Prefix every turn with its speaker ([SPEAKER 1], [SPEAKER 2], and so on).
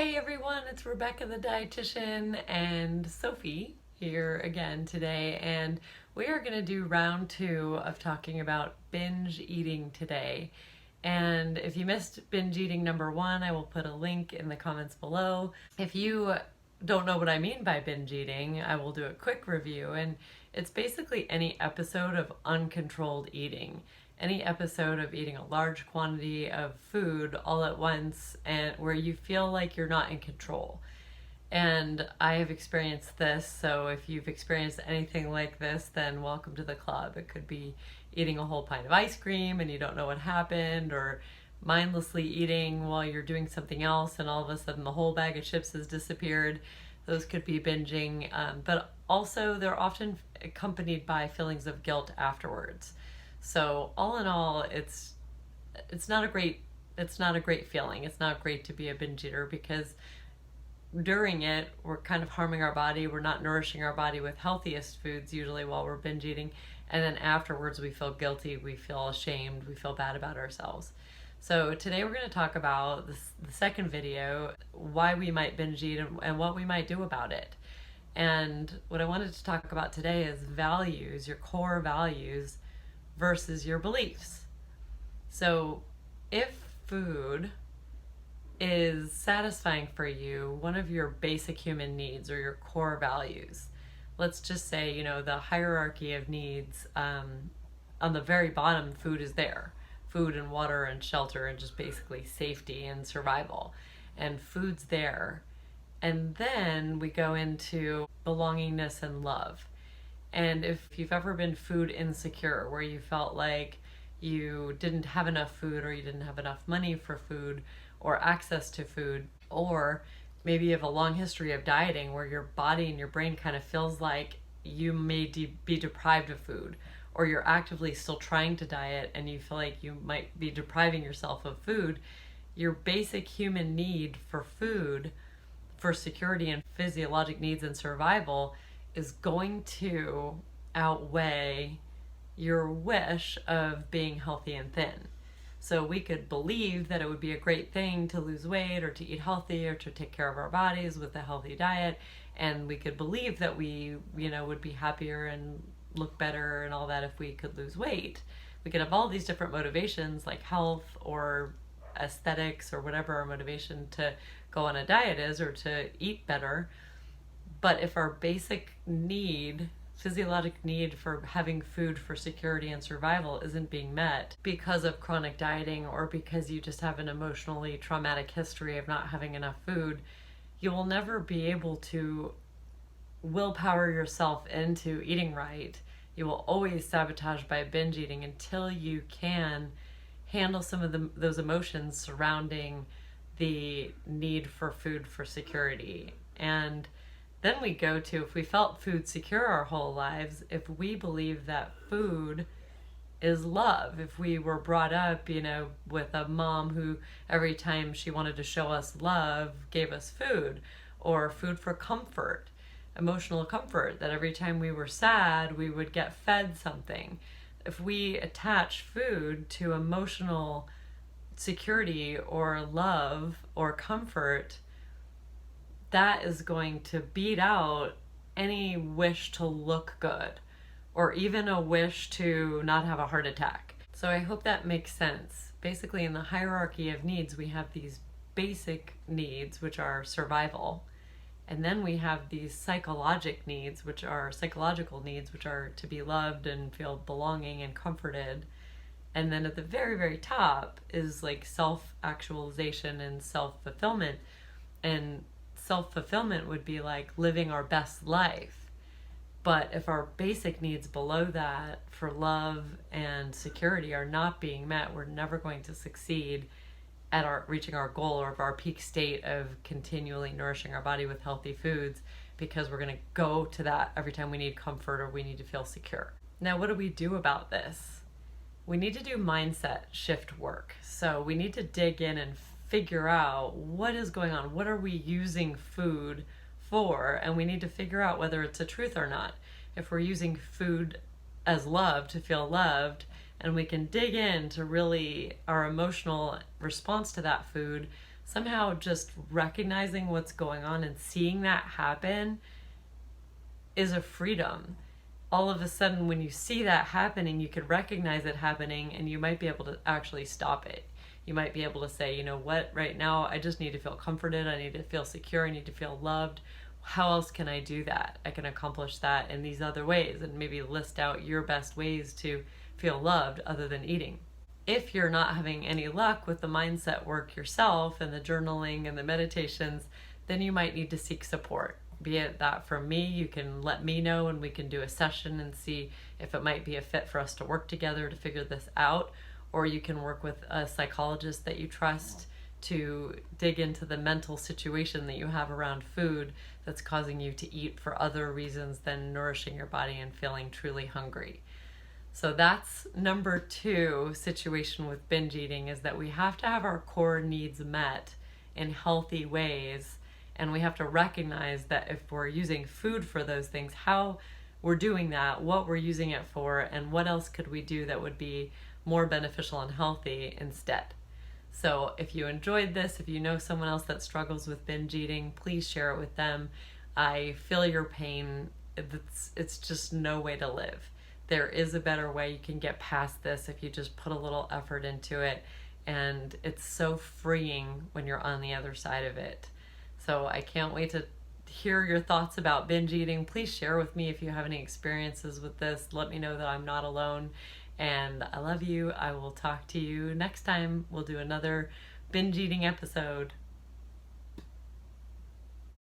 [SPEAKER 1] Hey everyone, it's Rebecca the Dietitian and Sophie here again today, and we are going to do round 2 of talking about binge eating today. And if you missed binge eating number 1, I will put a link in the comments below. If you don't know what I mean by binge eating, I will do a quick review, and it's basically any episode of uncontrolled eating. Any episode of eating a large quantity of food all at once and where you feel like you're not in control. And I have experienced this, so if you've experienced anything like this, then welcome to the club. It could be eating a whole pint of ice cream and you don't know what happened, or mindlessly eating while you're doing something else and all of a sudden the whole bag of chips has disappeared. Those could be binging, but also they're often accompanied by feelings of guilt afterwards. So all in all, it's not a great feeling. It's not great to be a binge eater because during it we're kind of harming our body. We're not nourishing our body with healthiest foods usually while we're binge eating, and then afterwards we feel guilty, we feel ashamed, we feel bad about ourselves. So today we're going to talk about the second video, why we might binge eat and what we might do about it. And what I wanted to talk about today is values, your core values versus your beliefs. So if food is satisfying for you, one of your basic human needs or your core values, let's just say, the hierarchy of needs, on the very bottom, food is there. Food and water and shelter and just basically safety and survival. And food's there. And then we go into belongingness and love. And if you've ever been food insecure, where you felt like you didn't have enough food or you didn't have enough money for food or access to food, or maybe you have a long history of dieting where your body and your brain kind of feels like you may be deprived of food, or you're actively still trying to diet and you feel like you might be depriving yourself of food, your basic human need for food, for security and physiologic needs and survival is going to outweigh your wish of being healthy and thin. So we could believe that it would be a great thing to lose weight or to eat healthy or to take care of our bodies with a healthy diet, and we could believe that we, would be happier and look better and all that if we could lose weight. We could have all these different motivations like health or aesthetics or whatever our motivation to go on a diet is or to eat better. But if our basic need, physiologic need for having food for security and survival isn't being met because of chronic dieting or because you just have an emotionally traumatic history of not having enough food, you will never be able to willpower yourself into eating right. You will always sabotage by binge eating until you can handle some of those emotions surrounding the need for food for security. And then we go to, if we felt food secure our whole lives, if we believe that food is love, if we were brought up, with a mom who every time she wanted to show us love gave us food, or food for comfort, emotional comfort, that every time we were sad we would get fed something. If we attach food to emotional security or love or comfort, that is going to beat out any wish to look good or even a wish to not have a heart attack. So I hope that makes sense. Basically, in the hierarchy of needs, we have these basic needs, which are survival. And then we have these psychological needs, which are to be loved and feel belonging and comforted. And then at the very, very top is like self-actualization and self-fulfillment. And self-fulfillment would be like living our best life. But if our basic needs below that for love and security are not being met, we're never going to succeed at reaching our goal or our peak state of continually nourishing our body with healthy foods, because we're going to go to that every time we need comfort or we need to feel secure. Now, what do we do about this? We need to do mindset shift work. So we need to dig in and figure out what is going on. What are we using food for? And we need to figure out whether it's a truth or not. If we're using food as love to feel loved, and we can dig into really our emotional response to that food somehow just recognizing what's going on and seeing that happen is a freedom. All of a sudden, when you see that happening, you could recognize it happening and you might be able to actually stop it. You might be able to say, you know what, right now I just need to feel comforted, I need to feel secure, I need to feel loved. How else can I do that? I can accomplish that in these other ways, and maybe list out your best ways to feel loved other than eating. If you're not having any luck with the mindset work yourself and the journaling and the meditations, then you might need to seek support. Be it that from me, you can let me know and we can do a session and see if it might be a fit for us to work together to figure this out. Or you can work with a psychologist that you trust to dig into the mental situation that you have around food that's causing you to eat for other reasons than nourishing your body and feeling truly hungry. So that's number 2 situation with binge eating, is that we have to have our core needs met in healthy ways. And we have to recognize that if we're using food for those things, how we're doing that, what we're using it for, and what else could we do that would be more beneficial and healthy instead. So if you enjoyed this, if you know someone else that struggles with binge eating, please share it with them. I feel your pain. It's just no way to live. There is a better way. You can get past this if you just put a little effort into it. And it's so freeing when you're on the other side of it. So I can't wait to hear your thoughts about binge eating. Please share with me if you have any experiences with this. Let me know that I'm not alone. And I love you. I will talk to you next time. We'll do another binge eating episode.